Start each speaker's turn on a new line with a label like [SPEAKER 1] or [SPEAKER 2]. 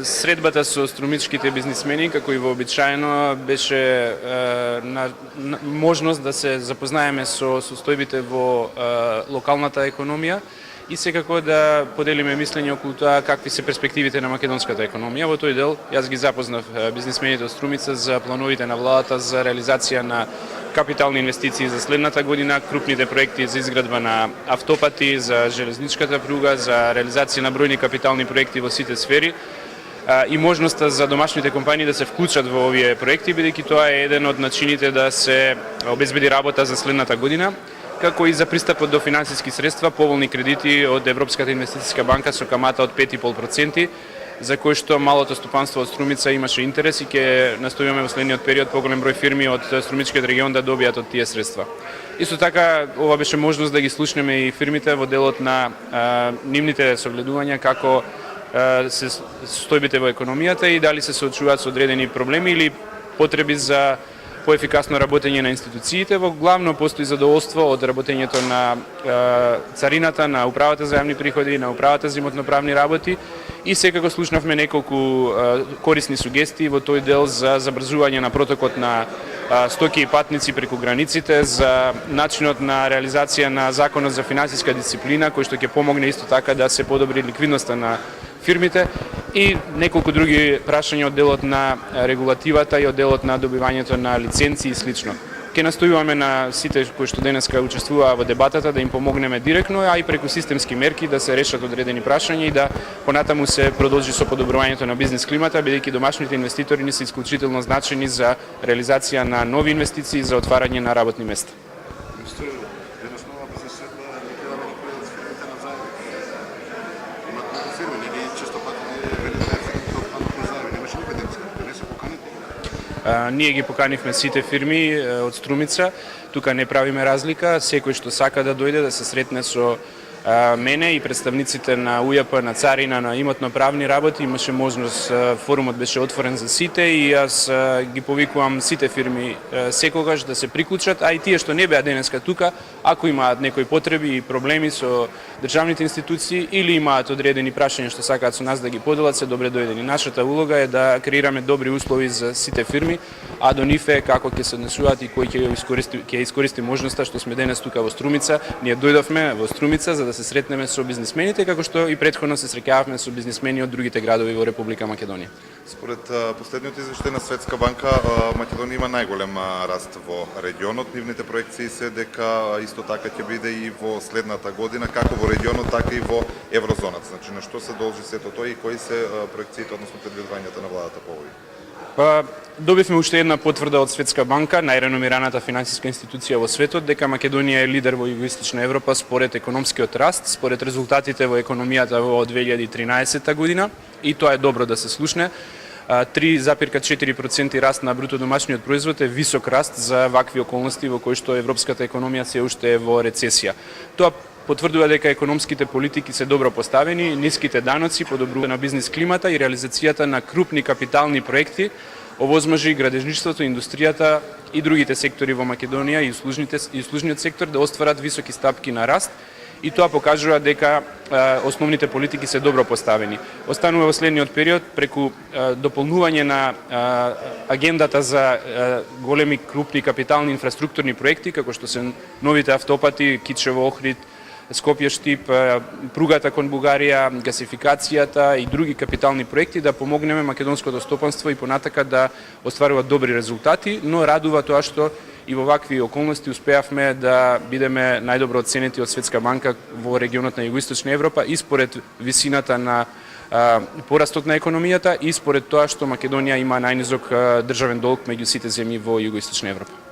[SPEAKER 1] Средбата со струмичките бизнисмени, како и вообичаено, беше можност да се запознаеме со состојбите во локалната економија и секако да поделиме мислење околу тоа какви се перспективите на македонската економија. Во тој дел јас ги запознав бизнисмените од Струмица за плановите на владата за реализација на капитални инвестиции за следната година, крупните проекти за изградба на автопати, за железничката пруга, за реализација на бројни капитални проекти во сите сфери и можноста за домашните компании да се вклучат во овие проекти, бидејќи тоа е еден од начините да се обезбеди работа за следната година, како и за пристапот до финансиски средства, поволни кредити од Европската инвестициска банка со камата од 5,5%, за кој што малото стопанство од Струмица имаше интерес и ќе настојуваме во следниот период поголем број фирми од Струмичкиот регион да добијат од тие средства. Исто така, ова беше можност да ги слушнеме и фирмите во делот на нивните согледувања како се состојбите во економијата и дали се соочуваат со одредени проблеми или потреби за поефикасно работење на институциите. Во главно постои задоволство од работењето на царината, на управата за јавни приходи, на управата за имотно-правни работи и секако слушнавме неколку корисни сугестии во тој дел за забрзување на протокот на стоки и патници преку границите, за начинот на реализација на законот за финансиска дисциплина, кој што ќе помогне исто така да се подобри ликвидноста на фирмите и неколку други прашања од делот на регулативата и од делот на добивањето на лиценци и слично. Ке настојуваме на сите кои што денеска учествуваа во дебатата да им помогнеме директно, а и преку системски мерки да се решат одредени прашања и да понатаму се продолжи со подобрувањето на бизнис климата, бидејќи домашните инвеститори не се исклучително значени за реализација на нови инвестиции за отварање на работни места. Ние ги поканивме сите фирми од Струмица, тука не правиме разлика, секој што сака да дојде да се сретне со мене и представниците на УЈП, на царина, на имотно-правни работи, имаше можност, форумот беше отворен за сите и јас ги повикувам сите фирми секогаш да се приклучат, а и тие што не беа денеска тука, ако имаат некои потреби и проблеми со државните институции или имаат одредени прашања што сакаат со нас да ги поделат, се добре дојдени. Нашата улога е да креираме добри услови за сите фирми, а до нив е како ќе се однесуваат и кој ќе искористи можноста што сме денес тука во Струмица. Ние дојдовме во Струмица за да се сретнеме со бизнисмените, како што и претходно се среќававме со бизнисмени од другите градови во Република Македонија.
[SPEAKER 2] Според последниот извештај на Светска банка, Македонија има најголем раст во регионот. Нивните проекции се дека исто така ќе биде и во следната година, како во регионот, така и во еврозоната. Значи, на што се должи сето тоа и кои се проекциите, односно предвидувањата на владата по овој?
[SPEAKER 1] Добивме уште една потврда од Светска банка, најреномираната финансиска институција во светот, дека Македонија е лидер во Југоисточна Европа според економскиот раст, според резултатите во економијата во 2013 година, и тоа е добро да се слушне. 3,4% раст на бруто домашниот производ е висок раст за вакви околности во кои што европската економија се уште е во рецесија. Тоа потврдува дека економските политики се добро поставени, ниските даноци, подобрување на бизнис климата и реализацијата на крупни капитални проекти овозможи градежништвото, индустријата и другите сектори во Македонија и услужниот сектор да остварат високи стапки на раст, и тоа покажува дека основните политики се добро поставени. Останува во следниот период преку дополнување на агендата за големи крупни капитални инфраструктурни проекти, како што се новите автопати Кичево, Охрид, Скопје-Штип, пругата кон Бугарија, гасификацијата и други капитални проекти, да помогнеме македонското стопанство и понатака да остварува добри резултати, но радува тоа што и во вакви околности успеавме да бидеме најдобро оценети од Светска банка во регионот на Југоисточна Европа и според висината на порастот на економијата и според тоа што Македонија има најнизок државен долг меѓу сите земји во Југоисточна Европа.